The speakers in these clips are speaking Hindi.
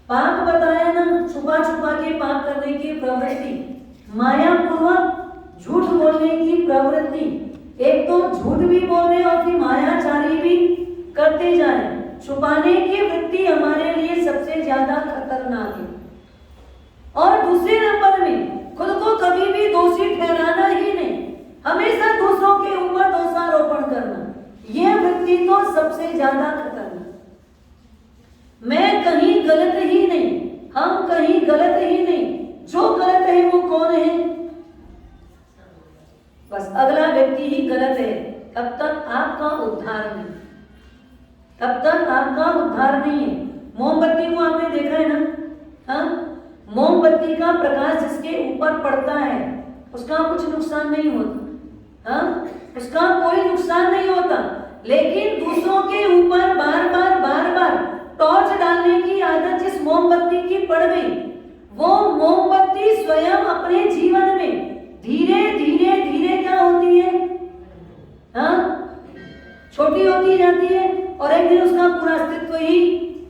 पाप बताया ना, छुपा छुपा के पाप करने की प्रवृत्ति, माया पूर्वक झूठ बोलने की प्रवृत्ति। एक तो झूठ भी बोल रहे और फिर मायाचारी भी करते जा रहे। छुपाने की वृत्ति हमारे लिए सबसे ज्यादा खतरनाक है। और दूसरे नंबर में खुद को कभी भी दोषी ठहराना ही नहीं, हमेशा दूसरों के ऊपर दोषारोपण करना, यह वृत्ति तो सबसे ज्यादा खतरनाक। मैं कहीं गलत ही नहीं, हम कहीं गलत ही नहीं, जो गलत है वो कौन है? बस अगला व्यक्ति ही गलत है। तब तक आपका उद्धार नहीं, तब तक आपका उद्धार नहीं है। मोमबत्ती को आपने देखा है ना, हाँ, मोमबत्ती का प्रकाश जिसके ऊपर पड़ता है उसका कुछ नुकसान नहीं होता, हाँ, उसका कोई नुकसान नहीं होता। लेकिन दूसरों के ऊपर बार बार टॉर्च डालने की आदत जिस मोमबत्ती की पड़ गई, वो मोमबत्ती स्वयं अपने जीवन में धीरे धीरे धीरे क्या होती है, हाँ, छोटी होती जाती है और एक दिन उसका पूरा अस्तित्व ही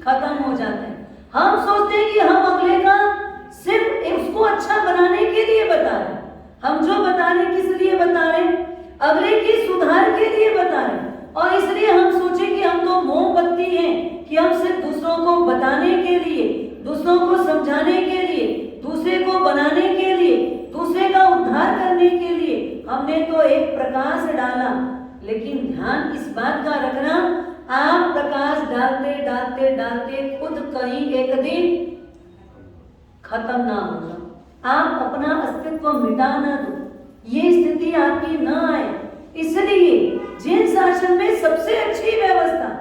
खत्म हो जाता है। हम सोचते हैं कि हम अगले का सिर्फ उसको अच्छा बनाने के लिए बता रहे, हम जो बता रहे किस लिए बता रहे, अगले की सुधार के लिए बता रहे। और इसलिए हम सोचे कि हम तो मोमबत्ती हैं, कि हम सिर्फ दूसरों को बताने के लिए, दूसरों को समझाने के लिए, दूसरे को बनाने के लिए, दूसरे का उद्धार करने के लिए हमने तो एक प्रकाश डाला। लेकिन ध्यान इस बात का रखना, आप प्रकाश डालते डालते डालते खुद कहीं एक दिन खत्म ना हो जाओ, आप अपना अस्तित्व मिटा ना दो, ये स्थिति आपकी ना आए। इसलिए जिन शासन में सबसे अच्छी व्यवस्था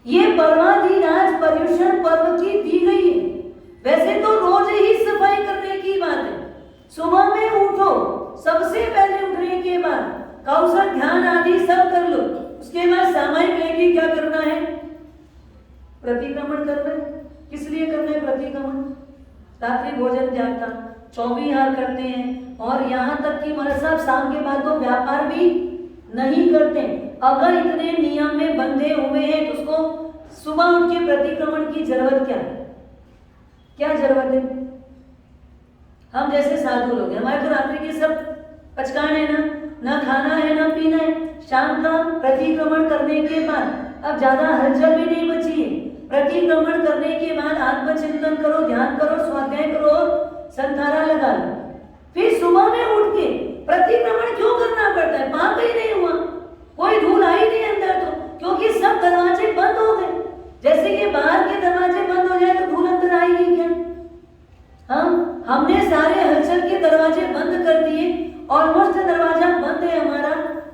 ये पर्वाधिराज पर्युषण पर्व की दी गई है। वैसे तो रोज ही सफाई करने की बात है, सुबह में उठो, सबसे पहले उठने के बाद कौशल ध्यान आदि सब कर लो, उसके बाद सामायिक लेके क्या करना है, प्रतिक्रमण करना है। किस लिए करना है प्रतिक्रमण? रात्रि भोजन त्याग था, 24 हार करते हैं, और यहाँ तक कि हमारे साहब शाम के बाद तो व्यापार भी नहीं करते। अगर इतने नियम में बंधे हुए हैं तो उसको सुबह उठ के प्रतिक्रमण की जरूरत क्या है? क्या जरूरत है? हम जैसे साधु लोग हैं, हमारे तो रात्रि के सब पचकान है ना खाना है ना पीना है। शाम का प्रतिक्रमण करने के बाद अब ज्यादा हलचल भी नहीं बची है। प्रतिक्रमण करने के बाद आत्मचिंतन करो, ध्यान करो, स्वाध्याय करो, संतारा लगा लो। फिर सुबह में उठ के प्रतिक्रमण क्यों करना पड़ता है? पाप ही नहीं हुआ, कोई धूल आई नहीं अंदर, तो क्योंकि सब दरवाजे बंद हो गए। जैसे कि बाहर के दरवाजे बंद हो जाए तो धूल अंदर आएगी क्या? हमने सारे हलचल के दरवाजे बंद कर दिए, ऑलमोस्ट दरवाजा बंद है हमारा,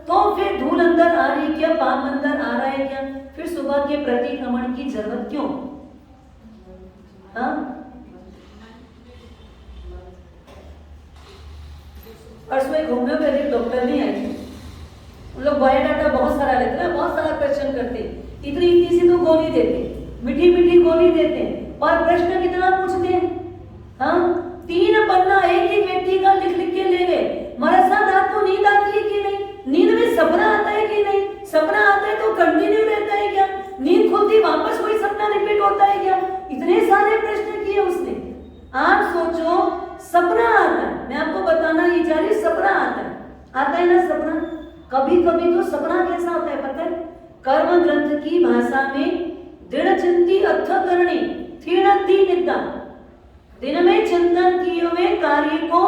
तो फिर धूल अंदर आ रही क्या, पाप अंदर आ रहा है क्या? फिर सुबह के प्रतिक्रमण की जरूरत क्यों? परसों होम्योपैथिक डॉक्टर नहीं आए थे, उन लोग बायोडाटा बहुत सारा लेते ना, बहुत सारा क्वेश्चन करते, इतनी इतनी सी तो गोली देते, मीठी मीठी गोली देते, और प्रश्न कितना पूछते हैं, 3 पन्ना एक ही व्यक्ति का लिख लिख के ले गए। हमारे साथ रात को नींद आती है कि नहीं? नींद में सपना आता है कि नहीं? सपना आता है तो कंटिन्यू रहता है क्या? नींद खुलती वापस वही सपना रिपीट होता है क्या? इतने सारे प्रश्न किए उसने। आप सोचो, सपना आता है, मैं आपको बताना ये चाह रही, सपना आता है ना सपना। कभी कभी तो सपना कैसा होता है पता है? कर्म ग्रंथ की भाषा में दृढ़ चिंती अर्थ करणी थीणती निद्रा, दिन में चिंतन किए हुए कार्य को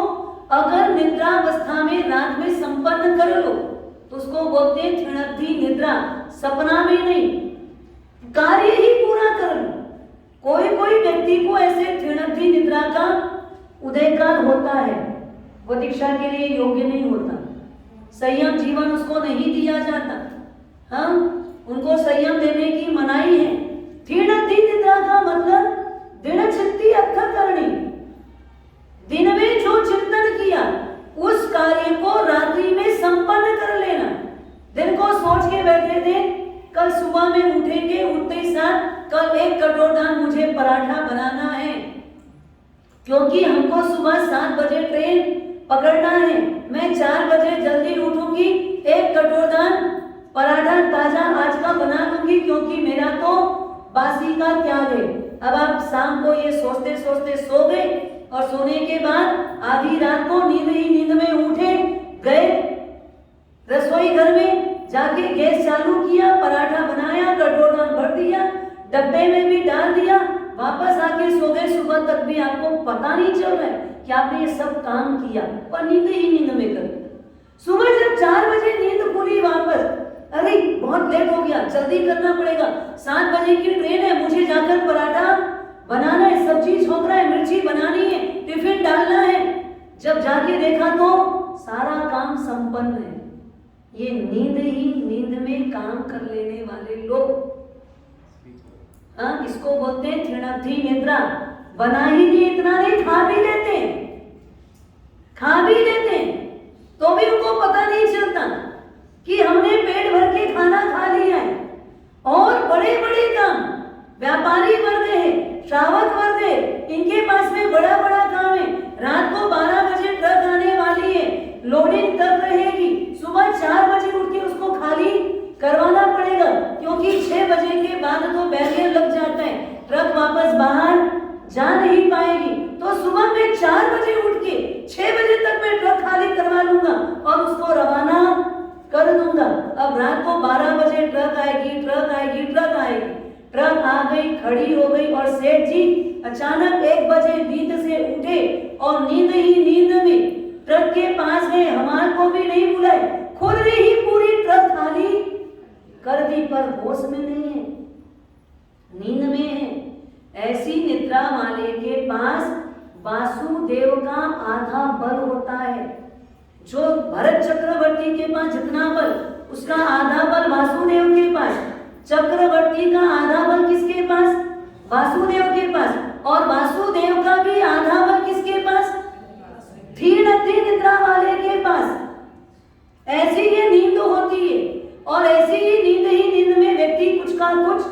अगर निद्रावस्था में रात में संपन्न कर लो तो उसको बोलते हैं थीणती निद्रा। सपना में नहीं, कार्य ही पूरा कर लो। कोई व्यक्ति को ऐसे थीणती निद्रा का उदय काल होता है, वो दीक्षा के लिए योग्य नहीं होता, संयम जीवन उसको नहीं दिया जाता। उनको संयम देने की मनाही है। थीणती निद्रा का मतलब दृढ़ चित्ती अर्थ करनी, दिन में जो चिंतन किया उस कार्य को रात्रि में संपन्न कर लेना। दिन को सोच के बैठे थे कल सुबह में उठेंगे, उठते ही साथ कल 1 कटोरा मुझे पराठा बनाना है, क्योंकि हमको सुबह 7 बजे ट्रेन पकड़ना है, मैं 4 बजे जल्दी उठूंगी, 1 कटोरा पराठा ताजा आज का बना लूंगी, क्योंकि मेरा तो बासी का त्याग है। अब आप शाम को ये सोचते सोचते सो गए और सोने के बाद आधी रात को नींद ही नींद में उठे, गए रसोई घर में जाके गैस चालू किया, पराठा बनाया, कटोरा भर दिया, डब्बे में भी डाल दिया, वापस आके सो गए। सुबह तक भी आपको पता नहीं चल रहा है कि आपने ये सब काम किया और नींद ही नींद में कर दिया। सुबह जब 4 बजे नींद खुली वापस, अरे बहुत लेट हो गया, जल्दी करना पड़ेगा, 7 बजे की ट्रेन है, मुझे जाकर पराठा बनाना है, सब्जी छोंक रहा है, मिर्ची बनानी है, टिफिन डालना है। जब जाके देखा तो सारा काम संपन्न है। ये नींद ही नींद में काम कर लेने वाले लोग, इसको बोलते हैं तृणधि निद्रा। बना ही नहीं, इतना नहीं, खा भी लेते हैं, खा भी लेते हैं, तो भी उनको पता नहीं चलता कि हमने पेट भर के खाना खा लिया है। और बड़े बड़े काम, व्यापारी वर्ग है, श्रावक वर्ग है, इनके पास में बड़ा बड़ा काम है। रात को 12 बजे ट्रक आने वाली है, लोडिंग तक रहेगी, सुबह 4 बजे उठ के उसको खाली करवाना पड़ेगा, क्योंकि 6 बजे के बाद तो बैरियर लग जाता है, ट्रक वापस बाहर जा नहीं पाएगी। तो सुबह में 4 बजे उठ के 6 बजे तक मैं ट्रक खाली करवा लूंगा और उसको रवाना कर दूंगा। अब रात को 12 बजे ट्रक आएगी, ट्रक आएगी, ट्रक आएगी, ट्रक आ गई, खड़ी हो गई और सेठ जी अचानक 1 बजे नींद से उठे और नींद ही नींद में ट्रक के पास गए, हमारे को भी नहीं बुलाए, खुद ने ही पूरी ट्रक खाली कर दी, पर होश में नहीं है, नींद में है। ऐसी निद्रा वाले के पास वासुदेव का आधा बल होता है। जो भरत चक्रवर्ती के पास जितना बल, उसका आधा बल वासुदेव के पास। चक्रवर्ती का आधा बल किसके पास? वासुदेव के पास। और वासुदेव का भी आधा बल किसके पास? धीरधि निद्रा वाले के पास। ऐसी ये नींद होती है और ऐसी ही नींद में व्यक्ति कुछ का कुछ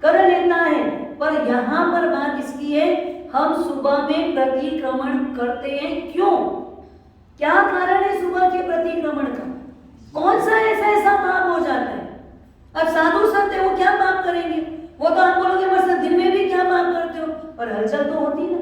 कर लेता है। पर यहाँ पर बात इसकी है, हम सुबह में प्रतिक्रमण करते हैं, क्यों? क्या कारण है सुबह के प्रतिक्रमण का? कौन सा ऐसा पाप हो जाता है? अब साधु संत है, वो क्या पाप करेंगे? वो तो आप बोलोगे बस दिन में भी क्या पाप करते हो, पर हलचल तो होती ना।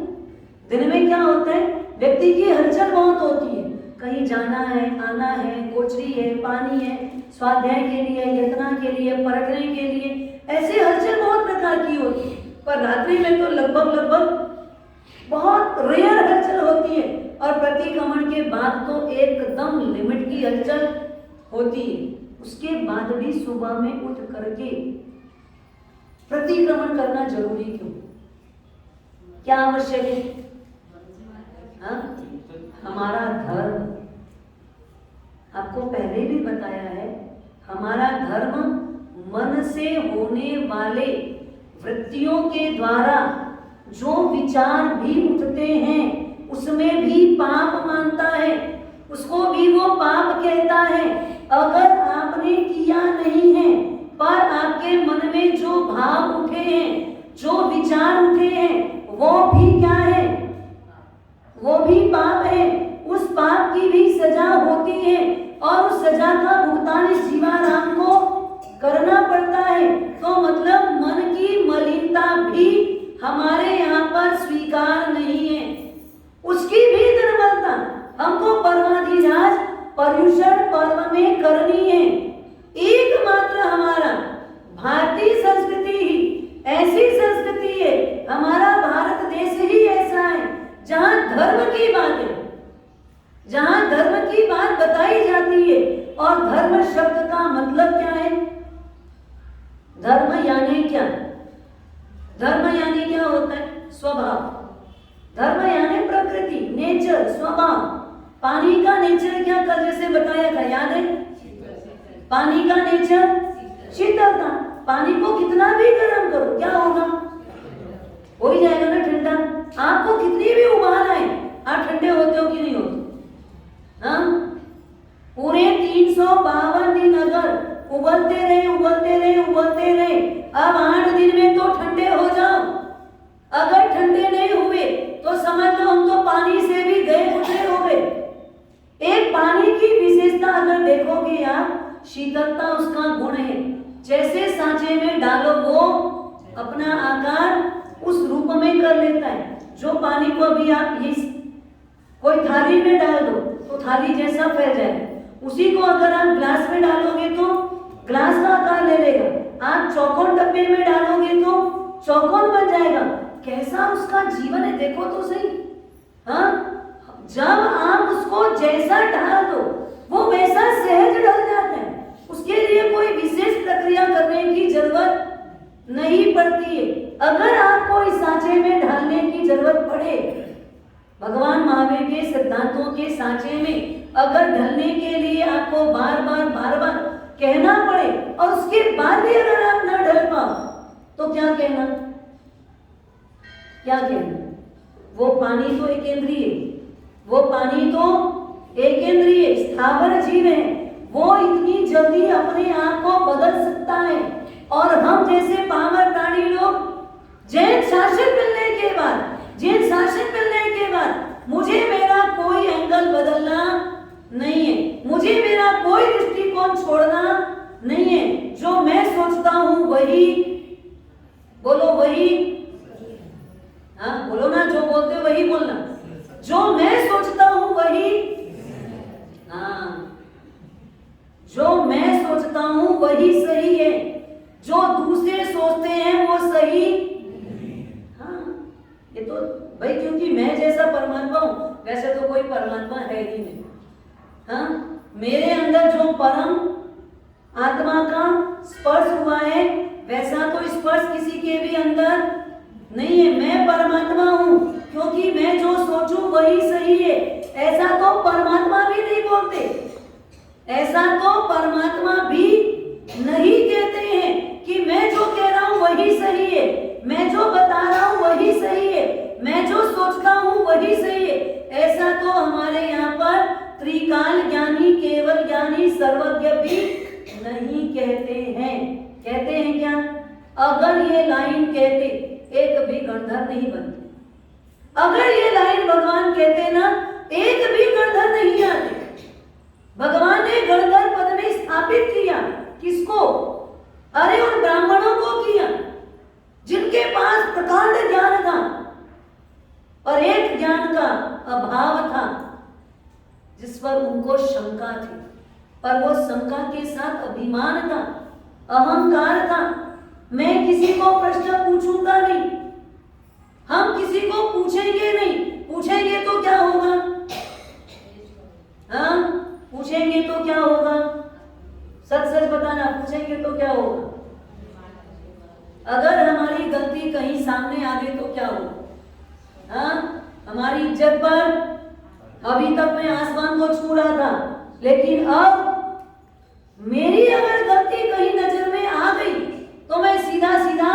दिन में क्या होता है, व्यक्ति की हलचल बहुत होती है, कहीं जाना है, आना है, कोचरी है, पानी है, स्वाध्याय के लिए, यत्ना के लिए, परखने के लिए, ऐसी हलचल बहुत प्रकार की होती है। पर रात्रि में तो लगभग बहुत रेयर हलचल होती है और प्रतिक्रमण के बाद तो एकदम लिमिट की हलचल होती है। उसके बाद भी सुबह में उठ करके प्रतिक्रमण करना जरूरी क्यों? क्या आवश्यक है? हमारा धर्म, आपको पहले भी बताया है, हमारा धर्म मन से होने वाले वृत्तियों के द्वारा जो विचार भी उठते हैं उसमें भी पाप मानता है, उसको भी वो पाप कहता है। अगर आपने किया नहीं है पर आपके मन में जो भाव उठे हैं, जो विचार उठे हैं, वो भी क्या है? वो भी पाप है। उस पाप की भी सजा होती है और उस सजा का भुगतान इस जीवाराम को करना पड़ता है। तो मतलब मन की मलिनता भी हमारे यहाँ पर स्वीकार नहीं है, उसकी भी निर्मलता हमको परमाधिराज पर्युषण पर्व में करनी है। एकमात्र हमारा भारतीय संस्कृति ही ऐसी संस्कृति है, हमारा भारत देश ही ऐसा है जहाँ धर्म की बात है, जहाँ धर्म की बात बताई जाती है। और धर्म शब्द का मतलब क्या है? धर्म यानी क्या? धर्म यानी क्या होता है? स्वभाव। धर्म यानी प्रकृति, नेचर, स्वभाव। पानी का नेचर क्या कल जैसे बताया था, याद है? पानी का नेचर शीतलता। पानी को कितना भी गर्म करो क्या होगा? हो ही जाएगा ना ठंडा। आपको कितनी भी उबाल आए, आप ठंडे होते हो कि नहीं होते? हाँ, पूरे 352 दिन अगर उबलते रहे, अब 8 दिन में तो ठंडे हो जाओ। अगर ठंडे नहीं हुए तो समझ लो हम तो पानी से भी गए गुजरे हो गए। एक पानी की विशेषता अगर देखोगे आप, शीतलता उसका गुण है। जैसे सांचे में डालो वो अपना कर लेता है। जो पानी को अभी आप इस कोई थाली में डाल दो तो थाली जैसा फैल जाएगा, उसी को अगर आप ग्लास में डालोगे तो ग्लास का आकार ले लेगा। आप चौकोन डब्बे में डालोगे तो चौकोन बन जाएगा। कैसा उसका जीवन है देखो तो सही। हाँ, जब आप उसको जैसा डाल दो वो वैसा सहज ढल जाता है। उसके लिए कोई विशेष प्रक्रिया करने की जरूरत नहीं पड़ती है। अगर आपको इस सांचे में ढालने की जरूरत पड़े, भगवान महावीर के सिद्धांतों के सांचे में अगर ढलने के लिए आपको बार बार कहना पड़े और उसके बाद भी अगर आप न ढल पाओ तो क्या कहना? वो पानी तो एकेंद्रीय, वो पानी तो एकेंद्रीय स्थावर जीव है। वो इतनी जल्दी अपने आप को बदल सकता है। और हम जैसे पामर प्राणी लोग जैन शासन मिलने के बाद मुझे मेरा कोई एंगल बदलना नहीं है, मुझे मेरा कोई दृष्टिकोण छोड़ना नहीं है। जो मैं सोचता हूं वही बोलो, वही हाँ बोलो ना, जो बोलते वही बोलना। जो मैं सोचता हूं वही, हाँ जो मैं सोचता हूं वही सही है, जो दूसरे सोचते हैं वो सही। हाँ ये तो भाई, क्योंकि मैं जैसा परमात्मा हूं वैसे तो कोई परमात्मा है ही नहीं। हाँ, मेरे अंदर जो परम आत्मा का स्पर्श हुआ है वैसा तो स्पर्श किसी के भी अंदर नहीं है। मैं परमात्मा हूं क्योंकि मैं जो सोचूं वही सही है, ऐसा तो परमात्मा भी नहीं बोलते, ऐसा तो परमात्मा भी नहीं कहते हैं कि मैं जो कह रहा हूं वही सही है, मैं जो बता रहा हूं वही सही है, मैं जो सोचता हूं वही सही है। ऐसा तो हमारे यहाँ पर त्रिकाल ज्ञानी, केवल ज्ञानी, सर्वज्ञ भी नहीं कहते हैं। कहते हैं क्या? अगर ये लाइन कहते एक भी गणधर नहीं बनती। अगर ये लाइन भगवान कहते ना, एक भी गणधर नहीं आते। भगवान ने गणधर पद में स्थापित किया किसको? अरे उन ब्राह्मणों को किया जिनके पास प्रकांड ज्ञान था और एक ज्ञान का अभाव था, जिस पर उनको शंका थी, पर वो शंका के साथ अभिमान था, अहंकार था। मैं किसी को प्रश्न पूछूंगा नहीं, हम किसी को पूछेंगे नहीं। पूछेंगे तो क्या होगा? हाँ, पूछेंगे तो क्या होगा? सच सच बताना, पूछेंगे तो क्या होगा? अगर हमारी गलती कहीं सामने आ गई तो क्या होगा? हाँ, हमारी इज्जत पर अभी तक मैं आसमान को छू रहा था, लेकिन अब मेरी अगर गलती कहीं नजर में आ गई तो मैं सीधा सीधा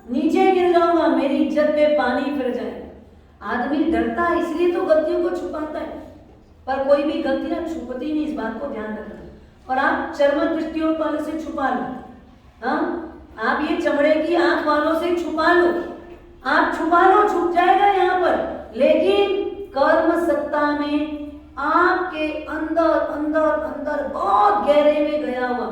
नीचे गिर जाऊंगा, मेरी इज्जत पे पानी फिर जाएगा। आदमी डरता है इसलिए तो गलतियों को छुपाता है, पर कोई भी गलती ना छुपती नहीं, इस बात को ध्यान रखना। और आप चर्म दृष्टियों वालों से छुपा लो, हाँ आप ये चमड़े की आंख वालों से छुपा लो, आप छुपा लो, छुप जाएगा यहाँ पर। लेकिन कर्म सत्ता में आपके अंदर अंदर अंदर बहुत गहरे में गया हुआ,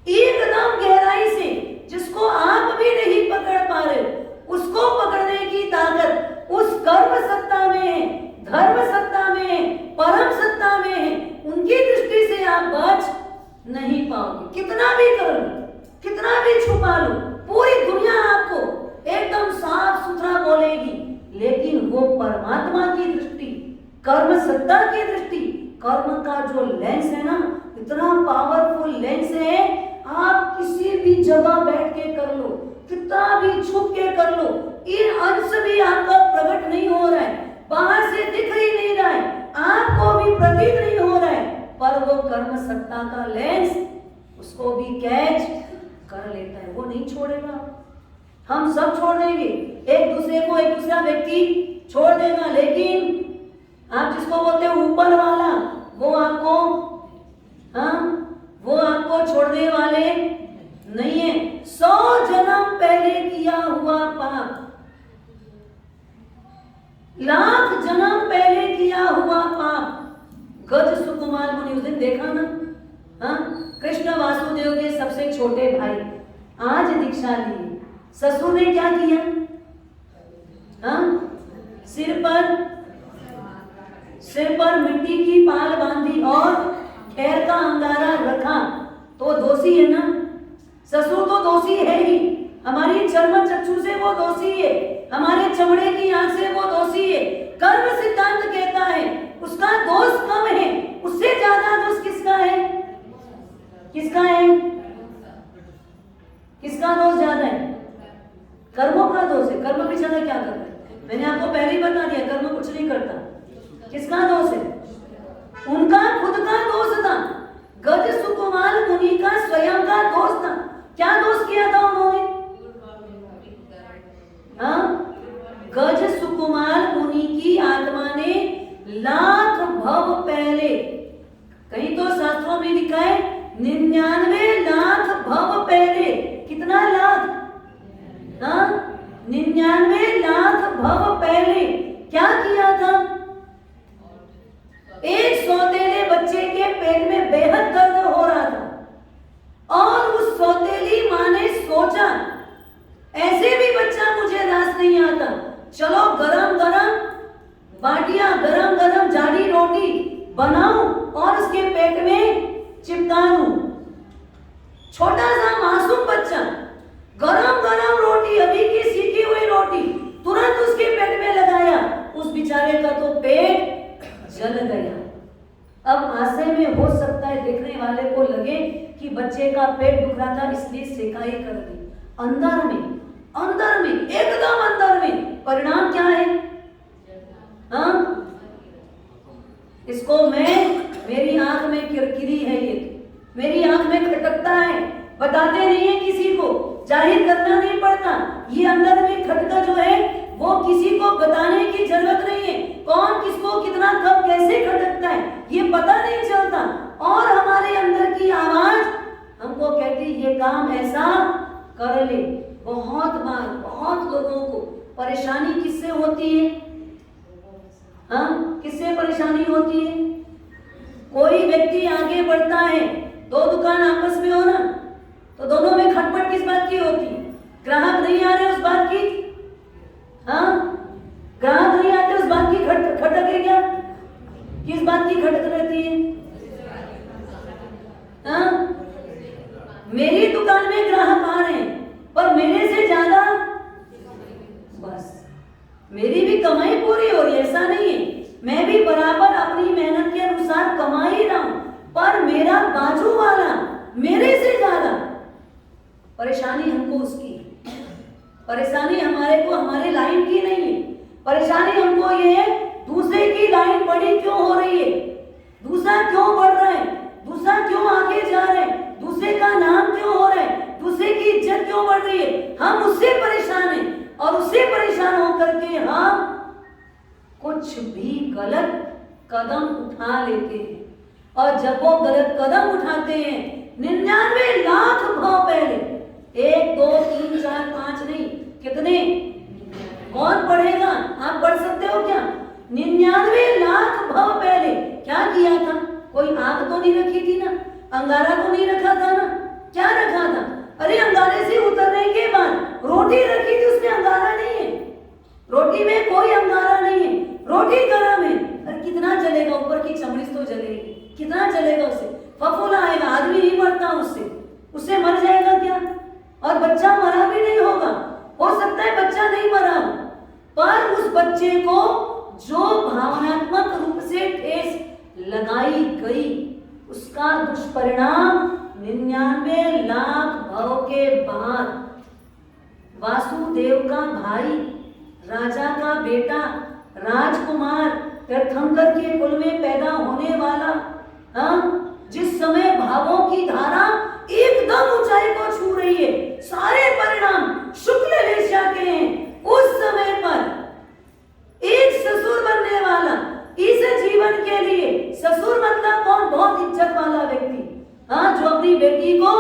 एकदम गहराई से, जिसको आप भी नहीं पकड़ पा रहे, उसको पकड़ने की ताकत उस कर्म सत्ता में है, धर्म सत्ता में है, परम सत्ता में है। उनकी दृष्टि से आप बच नहीं पाओगे। कितना भी कर लो, कितना भी छुपा लो, पूरी दुनिया आपको एकदम साफ सुथरा बोलेगी, लेकिन वो परमात्मा की दृष्टि, कर्म सत्ता की दृष्टि, कर्म का जो लेंस है ना, इतना पावरफुल लेंस है। आप किसी भी जगह बैठ के कर लो, कितना भी छुप के कर लो, इन अंश भी आपका प्रकट नहीं हो रहा है, बाहर से दिख ही नहीं रहा है, आपको भी प्रतीत नहीं हो रहा है, पर वो कर्म सत्ता का लेंस उसको भी कैच कर लेता है, वो नहीं छोड़ेगा। हम सब छोड़ देंगे, एक दूसरे को, एक दूसरा व्यक्ति छोड़ देगा, लेकिन आप जिसको बोलते हो ऊपर वाला, वो आपको, हाँ वो आपको छोड़ने वाले नहीं है। 100 जन्म पहले किया हुआ पाप, लाख जन्म पहले किया हुआ पाप। गज सुकुमार मुनि, उस दिन देखा ना, हाँ कृष्ण वासुदेव के सबसे छोटे भाई आज दीक्षा लिए। ससुर ने क्या किया? हाँ, सिर पर मिट्टी की पाल बांधी और खैर का अंगारा रखा तो दोषी है ना। ससुर तो दोषी है ही, हमारी चर्म चक्षु से वो दोषी है, हमारे चमड़े की आंख से वो दोषी है। कर्म सिद्धांत कहता है उसका दोष कम है, उससे ज्यादा दोष किसका है? किसका है? किसका दोष ज्यादा है? कर्मों का दोष है। कर्म बेचारा क्या करता है? मैंने आपको पहले ही बता दिया, कर्म कुछ नहीं करता। किसका दोष है? उनका खुद का दोष था। गज सुकुमार मुनि का स्वयं का दोष था। क्या दोष किया था उन्होंने? हाँ, गज सुकुमार मुनि की आत्मा ने लाख भव पहले, कहीं तो शास्त्रों में लिखा है 99 लाख भव पहले। कितना लाख? हाँ, 99 लाख भव पहले क्या किया था? एक सौतेले बच्चे के पेट में बेहद दर्द हो रहा था और उस सौतेली मां ने सोचा ऐसे भी बच्चा मुझे रास नहीं आता, चलो गरम गरम बाटियां, गरम गरम जाड़ी रोटी बनाऊं और उसके पेट में चिपका दूं। छोटा सा मासूम बच्चा गरम गरम रोटी, अभी की सीखी हुई रोटी तुरंत उसके पेट में लगाया, उस बेचारे का तो पेट जल गया। अब आशय में हो सकता है देखने वाले को लगे कि बच्चे का पेट दुख रहा था इसलिए सेकाई कर दी। अंदर में एकदम अंदर में परिणाम क्या है? हाँ, इसको मेरी आंख में किरकिरी है, ये मेरी आंख में खटकता है, बताते नहीं है किसी को, जाहिर करना नहीं पड़ता। ये अंदर में खटका जो है वो किसी को बताने की जरूरत नहीं है। कौन किसको कितना कब कैसे खटकता है ये पता नहीं चलता। और हमारे अंदर की आवाज हमको कहती ये काम ऐसा कर ले। बहुत बार बहुत लोगों को परेशानी किससे होती है? हाँ, किससे परेशानी होती है? कोई व्यक्ति आगे बढ़ता है, दो दुकान आपस में हो ना, तो दोनों में खटपट किस बात की होती? ग्राहक नहीं आ रहे उस बात की। हाँ, ग्राहक नहीं आते उस बात की खटक है क्या? किस बात की खटक रहती है? हाँ, मेरी दुकान में ग्राहक आ रहे हैं पर मेरे से ज्यादा, बस मेरी भी कमाई पूरी हो रही है, ऐसा नहीं है, मैं भी बराबर अपनी मेहनत के अनुसार कमा ही रहा हूं, पर मेरा बाजू वाला मेरे से ज्यादा। परेशानी हमको उसकी, परेशानी हमारे को हमारे लाइन की नहीं है। परेशानी हमको ये है दूसरे की लाइन बड़ी क्यों हो रही है, दूसरा क्यों बढ़ रहा है, दूसरा क्यों आगे जा रहा है, दूसरे का नाम क्यों हो रहा है, दूसरे की इज्जत क्यों बढ़ रही है। हम उससे परेशान हैं और उससे परेशान होकर के हम कुछ भी गलत कदम उठा लेते हैं। और जब वो गलत कदम उठाते हैं 99 लाख भाव पहले, 1 2 3 4 5 नहीं, कितने? कौन पढ़ेगा? आप पढ़ सकते हो क्या? 99 लाख भाव पहले क्या किया था? कोई आग तो नहीं रखी थी ना, अंगारा तो नहीं रखा था ना, क्या रखा था? अरे अंगारे से उतरने के बाद रोटी रखी थी, उसमें अंगारा नहीं है, रोटी में कोई अंगारा नहीं है, रोटी गरम है। अरे कितना जलेगा, ऊपर की चमड़ी तो जलेगी, कितना जलेगा, उससे फफूला आएगा, आदमी नहीं मरता उससे मर जाएगा क्या? और बच्चा मरा भी नहीं होगा, हो सकता है बच्चा नहीं मरा, पर उस बच्चे को जो भावनात्मक रूप से ठेस लगाई गई उसका दुष्परिणाम 99 लाख भव के बाद वासुदेव का भाई, राजा का बेटा, राजकुमार, तीर्थंकर के कुल में पैदा होने वाला, जिस समय भावों की धारा एकदम ऊंचाई को छू रही है, सारे परिणाम शुक्ल लेशा के हैं, उस समय पर एक ससुर बनने वाला इस जीवन के लिए, ससुर मतलब कौन? बहुत इज्जत वाला व्यक्ति, जो अपनी बेटी को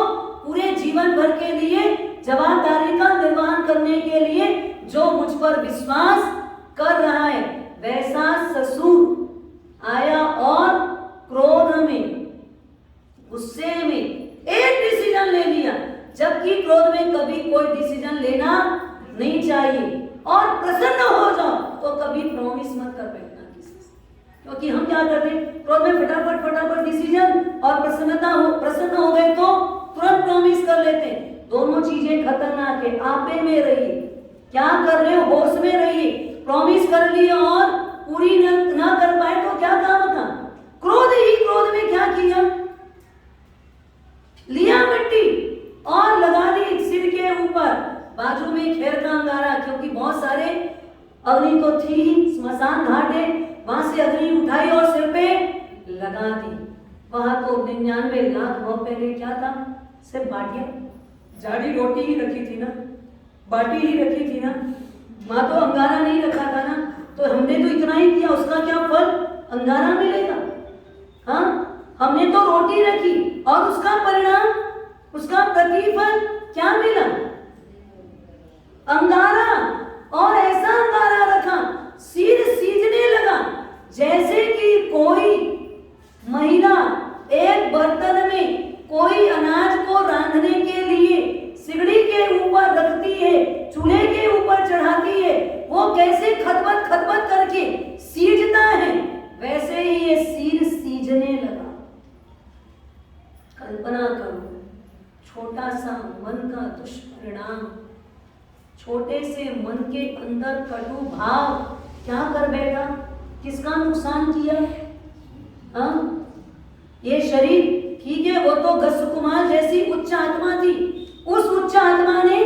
पूरे जीवन भर के लिए जवाबदारी का निर्वहन करने के लिए जो मुझ पर विश्वास कर रहा है, वैसा ससुर आया और क्रोध में, गुस्से में एक डिसीजन ले लिया, जबकि क्रोध में कभी कोई डिसीजन लेना नहीं चाहिए। और प्रसन्न क्योंकि हम क्या करते हैं, क्रोध में फटाफट फटाफट डिसीजन, और प्रसन्न हो गए तो तुरंत प्रॉमिस कर लेते हैं। दोनों चीजें खतरनाक है। आपे में रहिए, क्या कर रहे हो होश में रहिए। प्रॉमिस कर लिया और पूरी ना कर पाए तो क्या काम का। क्रोध में क्या किया, लिया मिट्टी और लगा दी सिर के ऊपर, बाजू में खेर का अंगारा, क्योंकि बहुत सारे अग्नि तो थी ही, स्मशान घाट है, वहां से अग्नि उठाई और सिर पे लगा दी। वहां तो 99 लाख बहुत पहले क्या था, सिर्फ बाटियां, जाड़ी रोटी ही रखी थी ना, बाटी ही रखी थी ना, वहां तो अंगारा नहीं रखा था ना। तो हमने तो इतना ही किया, उसका क्या फल, अंगारा मिलेगा। हाँ, हमने तो रोटी रखी और उसका परिणाम, उसका प्रतिफल क्या मिला, अंगारा। और ऐसा अंगारा रखा, सिर सीजने लगा, जैसे कि कोई महिला एक बर्तन में कोई अनाज को रांधने के लिए सिगड़ी के ऊपर रखती है, चूल्हे के ऊपर चढ़ाती है, वो कैसे खदबद खदबद करके सीजता है, वैसे ही ये सिर सीजने लगा। कल्पना करो, छोटा सा मन का दुष्परिणाम, छोटे से मन के अंदर कटु भाव क्या कर बैठा, किसका नुकसान किया। ये शरीर ठीक है, वो तो गस्स कुमार जैसी उच्च आत्मा थी, उस उच्च आत्मा ने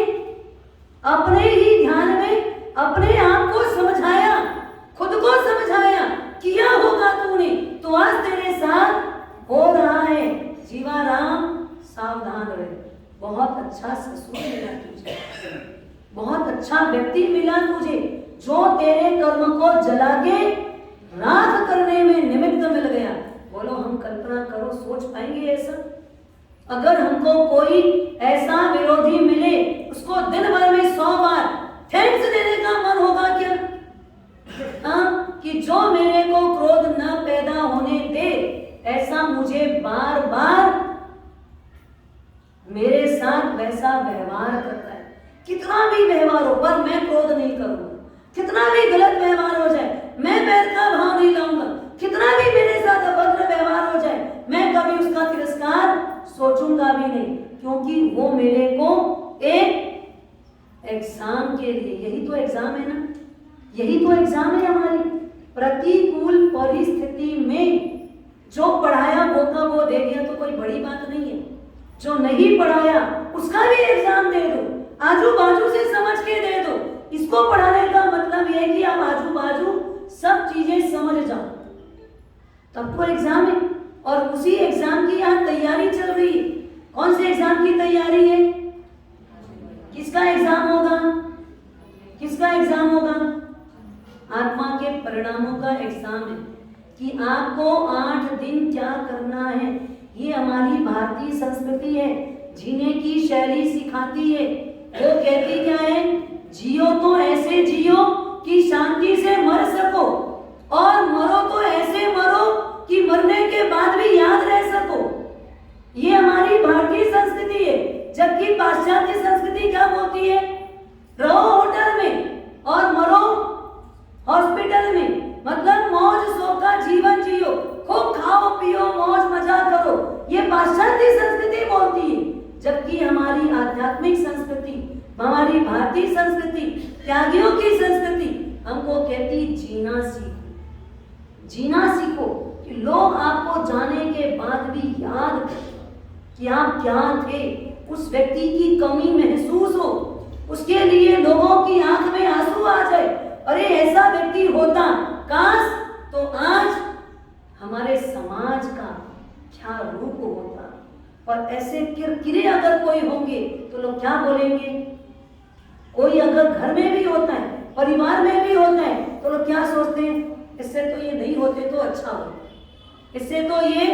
अपने ही ध्यान में अपने आप को समझाया, खुद को समझाया, किया होगा तूने तो आज तेरे साथ हो रहा है। जीवा राम सावधान रहे। बहुत अच्छा ससुर मिला तुझे, बहुत अच्छा व्यक्ति मिला तुझे, जो तेरे कर्म को जला के राख करने में निमित्त मिल गया। बोलो, हम कल्पना करो, सोच पाएंगे ऐसा? अगर हमको कोई ऐसा विरोधी मिले, उसको दिन भर में 100 बार थैंक्स देने का मन होगा क्या? कि जो मेरे को क्रोध न पैदा होने दे, ऐसा मुझे बार बार मेरे साथ वैसा व्यवहार करता है। कितना भी व्यवहार हो, पर मैं क्रोध नहीं करूंगा। कितना भी गलत व्यवहार हो जाए, मैं बैर का भाव नहीं लाऊंगा। कितना भी मेरे साथ अभद्र व्यवहार हो जाए, मैं कभी उसका तिरस्कार सोचूंगा भी नहीं, क्योंकि वो मेरे को एक एग्जाम के लिए, यही तो एग्जाम है ना, यही तो एग्जाम है हमारी। प्रतिकूल परिस्थिति में जो पढ़ाया वो का वो दे दिया तो कोई बड़ी बात नहीं है, जो नहीं पढ़ाया उसका भी एग्जाम दे दो, आजू बाजू से समझ के दे दो। इसको पढ़ाने का मतलब यह है कि आप आजू बाजू सब चीजें समझ जाओ, तब तो एग्जाम है। और उसी एग्जाम की यहाँ तैयारी चल रही है। कौन से एग्जाम की तैयारी है? किसका एग्जाम होगा? किसका एग्जाम होगा? आत्मा के परिणामों का एग्जाम है कि आपको 8 दिन क्या करना है। ये हमारी भारतीय संस्कृति है, जीने की शैली सिखाती है। वो कहती क्या है? जियो तो ऐसे जियो कि शांति से मर सको, और मरो तो ऐसे मरो कि मरने के बाद भी याद रह सको। ये हमारी भारतीय संस्कृति है। जबकि पाश्चात्य संस्कृति क्या बोलती है? रहो होटल में और मरो हॉस्पिटल में, मतलब मौज शौक का जीवन जियो, खूब खाओ पियो मौज मजा करो। ये पाश्चात्य संस्कृति बोलती है। जबकि हमारी आध्यात्मिक संस्कृति, हमारी भारतीय संस्कृति, त्यागियों की संस्कृति हमको कहती जीना सीखो, जीना सीखो। कि लोग आपको जाने के बाद भी याद करें कि आप क्या थे, उस व्यक्ति की कमी महसूस हो, उसके लिए लोगों की आंख में आंसू आ जाए। अरे ऐसा व्यक्ति होता काश, तो आज हमारे समाज का क्या रूप होता। और ऐसे किरकिरे अगर कोई होंगे तो लोग क्या बोलेंगे? कोई अगर घर में भी होता है, परिवार में भी होता है, तो लोग क्या सोचते हैं? इससे तो ये नहीं होते तो अच्छा होता, इससे तो ये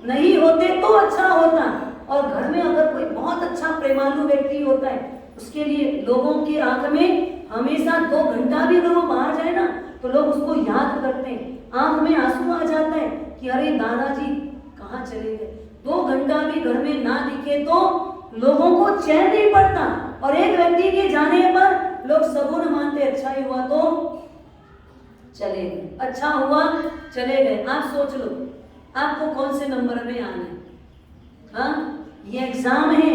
नहीं होते तो अच्छा होता। और घर में अगर कोई बहुत अच्छा प्रेमालु व्यक्ति होता है, उसके लिए लोगों की आंख में हमेशा 2 घंटा भी अगर वो बाहर जाए ना, तो लोग उसको याद करते हैं, आंख में आंसू आ जाता है कि अरे दादाजी कहाँ चले गए। 2 घंटा भी घर में ना दिखे तो लोगों को चैन नहीं पड़ता। और एक व्यक्ति के जाने पर लोग सगुन मानते, अच्छा ही हुआ तो चले गए, अच्छा हुआ चले गए। आप सोच लो आपको कौन से नंबर में आना है। हाँ, ये एग्जाम है,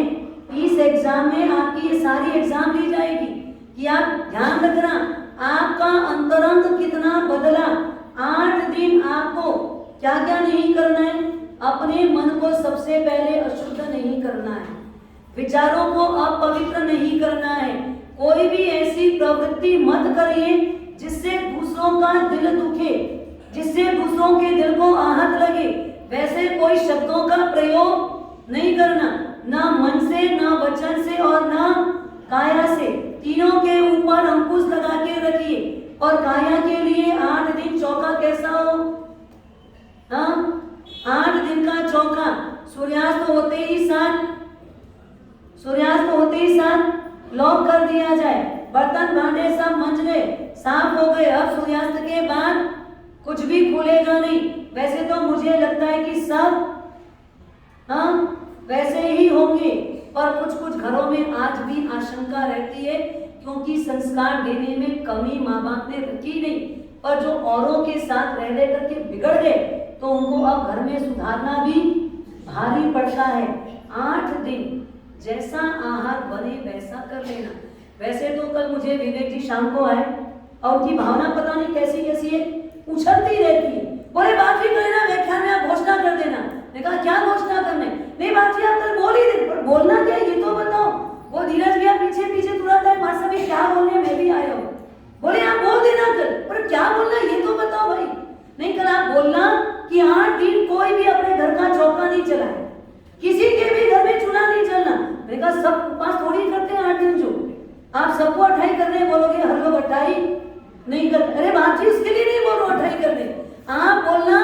इस एग्जाम में आपकी ये सारी एग्जाम ली जाएगी कि आप ध्यान रखना आपका अंतरंग कितना बदला। 8 दिन आपको क्या क्या नहीं करना है, अपने मन को सबसे पहले अशुद्ध नहीं करना है, विचारों को अपवित्र नहीं करना है, कोई भी ऐसी प्रवृत्ति मत करिए जिससे दूसरों का दिल दुखे, जिससे दूसरों के दिल को आहत लगे। वैसे कोई शब्दों का प्रयोग नहीं करना, ना मन से, ना वचन से और ना काया से। तीनों के ऊपर अंकुश लगा के रखिए। और काया के लिए 8 दिन चौका कैसा हो? हाँ, 8 दिन का चौका सूर्यास्त होते ही साथ लॉक कर दिया जाए। बर्तन भांडे सब मंज गए, साफ हो गए। अब सूर्यास्त के बाद कुछ भी खुलेगा नहीं। वैसे तो मुझे लगता है कि सब वैसे ही होंगे, पर कुछ कुछ घरों में आज भी आशंका रहती है क्योंकि संस्कार देने में कमी माँ बाप ने रखी नहीं। और जो औरों के साथ रह रह करके बिगड़ गए तो उनको अब घर में सुधारना भी भारी पड़ता है। 8 दिन जैसा आहार बने वैसा कर लेना। वैसे तो कल मुझे विवेक जी शाम को आए और उनकी भावना पता नहीं कैसी कैसी है, उछलती रहती है। बोले बात ही करना, व्याख्यान में आप घोषणा कर देना। मैंने कहा क्या घोषणा करने? नहीं बात जी आप कल बोल ही दे, पर बोलना क्या ये तो बताओ। वो धीरज भैया पीछे पीछे तुरंत है, मास्टर भी क्या बोलने मैं भी आया हूँ। बोले आप बोल देना कल, पर क्या बोलना ये तो बताओ भाई। नहीं, कल आप बोलना कि 8 दिन कोई भी अपने घर का चौका नहीं चलाए, किसी के भी घर में चूल्हा नहीं चलना। मैंने कहा सब उपवास थोड़ी करते हैं 8 दिन, जो आप सबको 28 कर रहे बोलोगे हर लोग 28 नहीं कर। अरे बात जी उसके लिए नहीं बोल रहा 28 कर दे, आप बोलना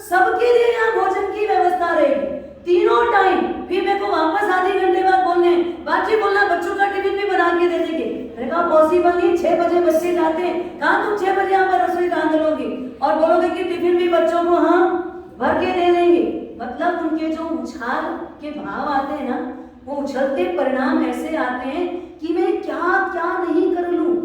सबके लिए यहाँ भोजन की व्यवस्था रहेगी तीनों टाइम। फिर मेरे को वापस आधे घंटे बाद बोलने बात जी बोलना बच्चों का टिफिन भी बना के दे देंगे। मैंने कहा पॉसिबल नहीं, 6 बजे बच्चे जाते हैं, कहाँ तुम 6 बजे यहाँ पर रसोई रांध लोगे और बोलोगे कि टिफिन भी बच्चों को हम भर के दे देंगे। मतलब उनके जो उछाल के भाव आते हैं ना, वो उछलते परिणाम ऐसे आते हैं कि मैं क्या क्या नहीं कर लूं,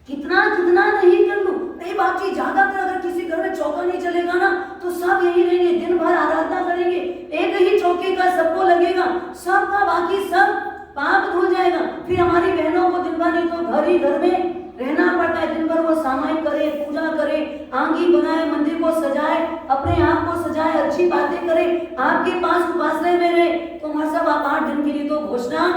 कितना कितना नहीं कर लूं। नहीं बाकी ज्यादातर अगर किसी घर में चौका नहीं चलेगा ना तो सब यही रहेंगे, दिन भर आराधना करेंगे, एक ही चौके का सबको लगेगा, सबका बाकी सब पाप धुल जाएगा। फिर हमारी बहनों को दिन भर नहीं तो घर ही घर में रहना पड़ता है। दिन भर वो सामायिक करे, पूजा करे, आंगी बनाए, मंदिर को सजाए, अपने आप को सजाए, अच्छी बातें करे, आपके पास उपासना में रहे। तो हमारे सब आप 8 दिन के लिए तो घोषणा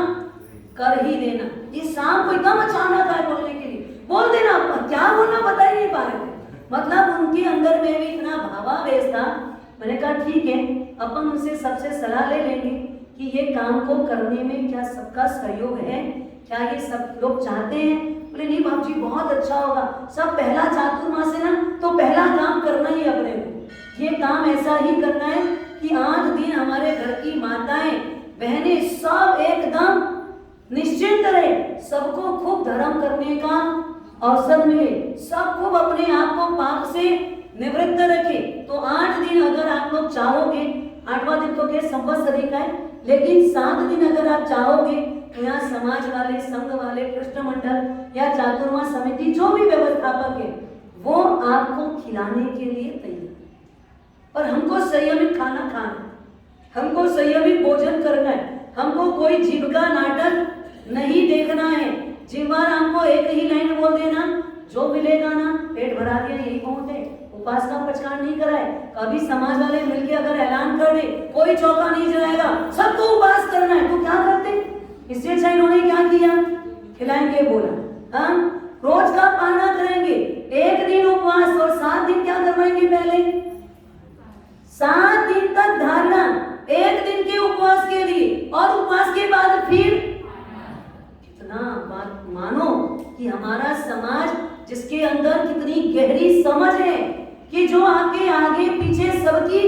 कर ही देना। ये शाम को एकदम अचानक आए बोलने के लिए, बोल देना। क्या बोलना बता ही नहीं पा रहे थे। मतलब उनके अंदर में भी इतना भावावेश था। मैंने कहा ठीक है, अपन उनसे सबसे सलाह ले लेंगे कि ये काम को करने में क्या सबका सहयोग है, क्या ये सब लोग चाहते हैं। बोले नहीं बाप जी बहुत अच्छा होगा, सब पहला चातुर्मास है ना तो पहला काम करना ही अपने को। ये काम ऐसा ही करना है कि 8 दिन हमारे घर की माताएं बहनें सब एकदम निश्चिंत रहे, सबको खूब धर्म करने का अवसर मिले, सब खूब अपने आप को पाप से निवृत्त रखे। तो 8 दिन अगर आप लोग चाहोगे, 8वां दिन तो क्या संवत्सरी का है, लेकिन 7 दिन अगर आप चाहोगे तो यहाँ समाज वाले, संघ वाले, कृष्ण मंडल या चातुर्मास समिति जो भी व्यवस्थापक है वो आपको खिलाने के लिए तैयार। और हमको संयमित खाना खाना, हमको संयमित भोजन करना है, हमको कोई जीव का नाटक नहीं देखना है। जिम्मेवार हमको एक ही लाइन बोल देना, जो मिलेगा ना पेट भरा दिया यही बहुत है, उपास का प्रचार नहीं कराए। कभी समाज वाले मिलके अगर ऐलान कर दे कोई चौका नहीं जलाएगा, सबको उपास करना है, तो क्या करते? इससे अच्छा इन्होंने क्या किया, खिलाएंगे बोला। हाँ, रोज का पाना करेंगे, 1 दिन उपवास और 7 दिन क्या करवाएंगे? पहले 7 दिन तक धारणा, 1 दिन के उपवास के लिए, और उपवास के बाद फिर कितना बात मानो कि हमारा समाज जिसके अंदर कितनी गहरी समझ है कि जो आपके आगे पीछे सबकी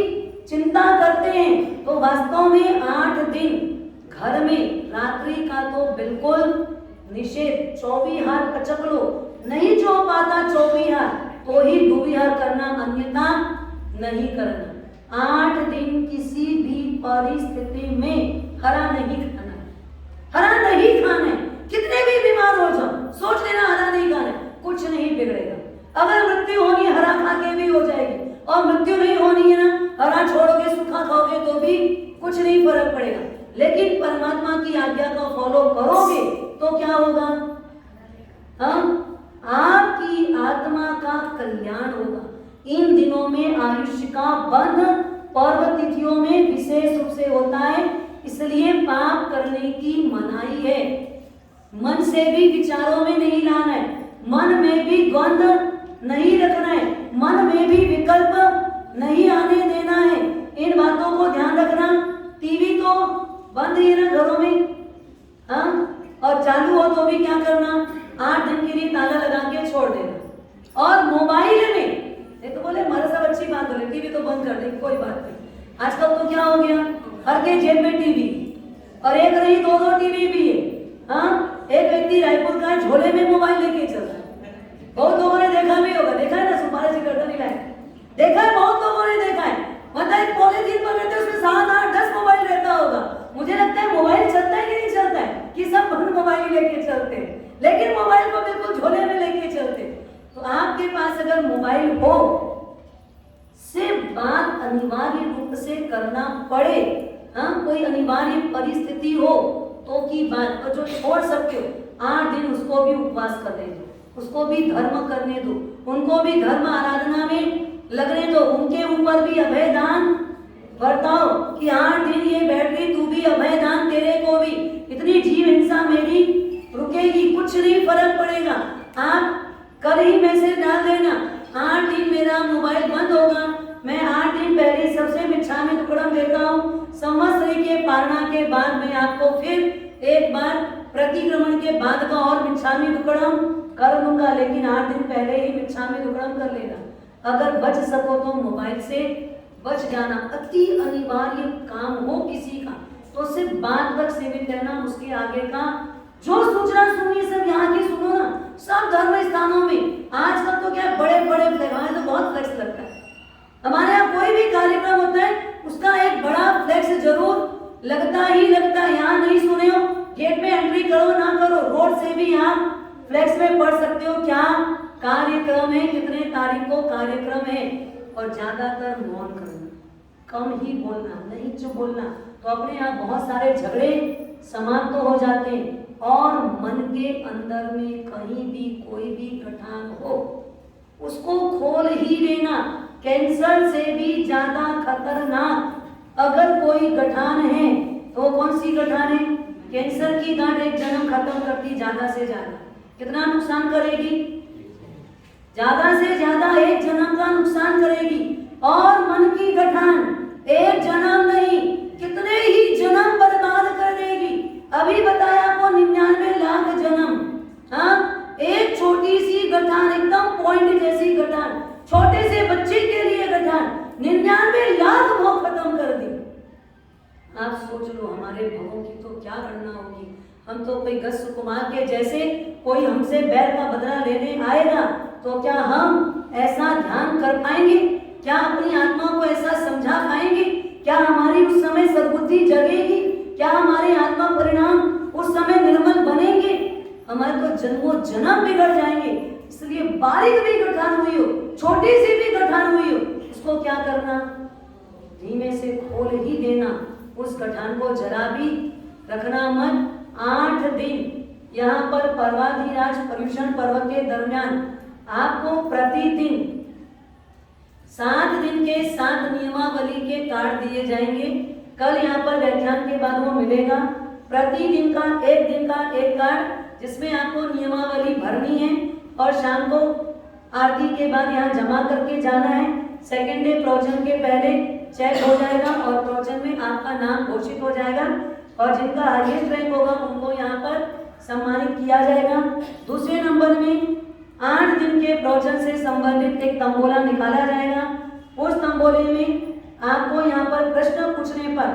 चिंता करते हैं। तो वास्तव में 8 दिन घर में रात्रि का तो बिल्कुल निषेध, 24 हार पचक लो, नहीं जो पाता 24 हार तो ही दुविहार करना, अन्यथा नहीं करना। 8 दिन किसी भी परिस्थिति में हरा नहीं खाना, हरा नहीं खाना है। कितने भी बीमार हो जाओ सोच लेना हरा नहीं खाना है, कुछ नहीं बिगड़ेगा। अगर मृत्यु होनी है हरा खा के भी हो जाएगी, और मृत्यु नहीं होनी है ना, हरा छोड़ोगे सूखा खाओगे तो भी कुछ नहीं फर्क पड़ेगा। लेकिन परमात्मा की आज्ञा को फॉलो करोगे तो क्या होगा? आपकी आत्मा का कल्याण होगा। इन दिनों में आयुष्य का बंध पर्व तिथियों में विशेष रूप से होता है, इसलिए पाप करने की मनाही है। मन से भी विचारों में नहीं लाना है, मन में भी द्वंद्व नहीं रखना है, मन में भी विकल्प नहीं आने देना है। इन बातों को ध्यान रखना। टीवी तो बंद ही ना घरों में, और चालू हो तो भी क्या करना? 8 दिन के लिए ताला लगा के छोड़ देना। और मोबाइल में ये तो बोले हमारे सब अच्छी बात बोले, टीवी तो बंद कर दे, कोई बात नहीं। आजकल तो क्या हो गया, हर के जेब में टीवी, और एक नहीं 2-2 टीवी भी है। एक व्यक्ति रायपुर का झोले में मोबाइल लेके चल रहा है। बहुत लोगों ने देखा भी होगा, देखा है ना, सुपारी सिकरता नहीं लाए, देखा है, बहुत लोगों ने देखा है। मतलब एक पॉलीथीन पर रहते उसमें 7, 8, 10 मोबाइल रहता होगा। मुझे लगता है मोबाइल चलता है कि नहीं चलता है, कि सब मोबाइल लेके चलते हैं, लेकिन मोबाइल को बिल्कुल झोले में लेके चलते। तो आपके पास अगर मोबाइल हो, सिर्फ बात अनिवार्य रूप से करना पड़े, कोई अनिवार्य परिस्थिति हो तो की बात, और जो छोड़ सकते हो 8 दिन उसको भी उपवास करने दो, उसको भी धर्म करने दो, उनको भी धर्म आराधना में लगने दो, उनके ऊपर भी अभय दान बरताओ कि 8 दिन ये बैठ गई, तू भी अभय दान, तेरे को भी इतनी जीव हिंसा मेरी रुकेगी, कुछ नहीं फर्क पड़ेगा। आप कल ही मैसेज डाल देना, 8 दिन मेरा मोबाइल बंद होगा, मैं 8 दिन पहले सबसे मिच्छामी दुक्कड़म देता हूँ, संवत्सरी के पारणा के बाद मैं आपको फिर एक बार प्रतिक्रमण के बाद का और मिच्छामी दुक्कड़म कर दूंगा, लेकिन 8 दिन पहले ही मिच्छामी दुक्कड़म कर लेना। अगर बच सको तो मोबाइल से बच जाना। अति अनिवार्य काम हो किसी का तो सिर्फ बात तक सीमित रहना, उसके आगे का जो सूचना सुनिए सब यहाँ की सुनो ना, सब धर्म स्थानों में। आजकल तो क्या बड़े बड़े फ्लैक्स, तो बहुत फ्लैक्स लगता है हमारे यहाँ, कोई भी कार्यक्रम होता है उसका एक बड़ा फ्लैक्स जरूर लगता ही लगता है। यहाँ नहीं सुने हो, गेट में एंट्री करो ना करो, रोड से भी यहाँ फ्लैक्स में पढ़ सकते हो क्या कार्यक्रम है, कितने तारीख को कार्यक्रम है। और ज्यादातर मौन करना, कम ही बोलना, नहीं चुप बोलना, तो अपने आप बहुत सारे झगड़े समाप्त हो जाते हैं। और मन के अंदर में कहीं भी कोई भी गठान हो उसको खोल ही लेना। कैंसर से भी ज्यादा खतरनाक अगर कोई गठान है तो कौन सी गठान है? कैंसर की गांठ एक जन्म खत्म करती, ज्यादा से ज्यादा कितना नुकसान करेगी? ज्यादा से ज्यादा एक जन्म का नुकसान करेगी। और मन की गठान एक जन्म नहीं, कितने ही जन्म बर्बाद कर देगी। अभी बताया आपको 99 लाख जन्म। एक छोटी सी गठान, एकदम पॉइंट जैसी गठान, छोटे से बच्चे के लिए गठान 99 लाख वो खत्म कर दी। आप सोच लो हमारे भवों की तो क्या गणना होगी। हम तो कोई गस कुमार के जैसे, कोई हमसे बैर का बदला लेने आएगा तो क्या हम ऐसा ध्यान कर पाएंगे? क्या अपनी आत्मा को ऐसा समझा पाएंगे? क्या हमारी उस समय सद्बुद्धि जगेगी? क्या हमारे आत्मा परिणाम उस समय निर्मल बनेंगे? हमारे तो जन्मों जन्म बिगड़ जाएंगे। इसलिए बारीक भी गठान हुई हो, छोटी सी भी गठान हुई हो, उसको क्या करना? धीमे से खोल ही देना। उस गठान को जरा भी रखना मत। 8 दिन यहाँ पर पर्वाधिराज पर्युषण पर्व के दरमियान आपको प्रतिदिन 7 दिन के 7 नियमावली के कार्ड दिए जाएंगे। कल यहाँ पर व्याख्यान के बाद वो मिलेगा। प्रतिदिन का एक कार्ड जिसमें आपको नियमावली भरनी है और शाम को आरती के बाद यहाँ जमा करके जाना है। सेकेंड डे प्रवचन के पहले चेक हो जाएगा और प्रवचन में आपका नाम घोषित हो जाएगा और जिनका हाईएस्ट रैंक होगा उनको यहाँ पर सम्मानित किया जाएगा। दूसरे नंबर में 8 दिन के प्रवचन से संबंधित एक तंबोला निकाला जाएगा। उस तंबोले में आपको यहाँ पर प्रश्न पूछने पर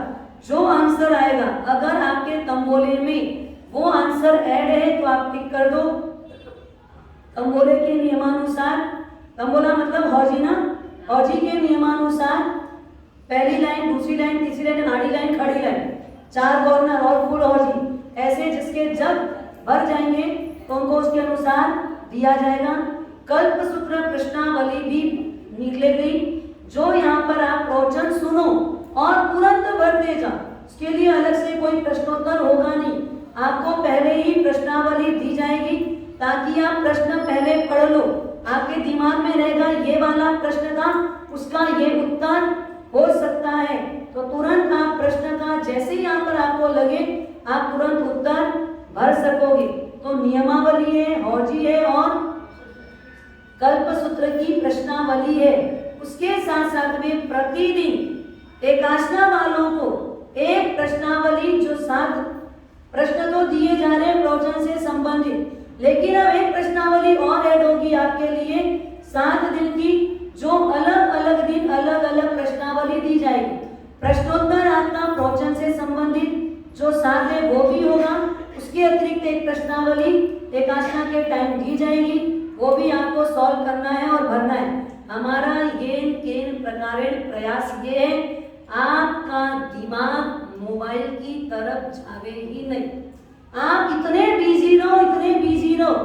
जो आंसर आएगा, अगर आपके तंबोले में वो आंसर ऐड है तो आप टिक कर दो। तंबोले के नियमानुसार, तंबोला मतलब हौजी ना, हौजी के नियमानुसार पहली लाइन, दूसरी लाइन, तीसरी लाइन, आड़ी लाइन, खड़ी लाइन, 4 कॉर्नर और फुल हौजी, ऐसे जिसके जब भर जाएंगे तो उनको उसके अनुसार दिया जाएगा। कल्प सूत्र प्रश्नावली भी निकलेगी, जो यहाँ पर आप प्रवचन सुनो और तुरंत भरते जाओ। उसके लिए अलग से कोई प्रश्नोत्तर होगा नहीं, आपको पहले ही प्रश्नावली दी जाएगी ताकि आप प्रश्न पहले पढ़ लो, आपके दिमाग में रहेगा ये वाला प्रश्न था, उसका ये उत्तर हो सकता है, तो तुरंत आप प्रश्न का जैसे ही यहाँ पर आपको लगे आप तुरंत उत्तर भर सकोगे। तो नियमावली है, हौजी है और कल्पसूत्र की प्रश्नावली है। उसके साथ साथ में प्रतिदिन एक आसना वालों को एक प्रश्नावली, जो 7 प्रश्न तो दिए जा रहे हैं प्रवचन से संबंधित, लेकिन अब एक प्रश्नावली और ऐड होगी आपके लिए 7 दिन की, जो अलग अलग दिन अलग अलग प्रश्नावली दी जाएगी। प्रश्नोत्तर आपका प्रवचन से संबंधित जो 7 है वो भी होगा, उसके अतिरिक्त एक प्रश्नावली एक आसना के टाइम दी जाएगी, वो भी आपको सॉल्व करना है और भरना है। हमारा येन केन प्रकारेण प्रयास ये है आपका दिमाग मोबाइल की तरफ जावे ही नहीं। आप इतने बिजी रहो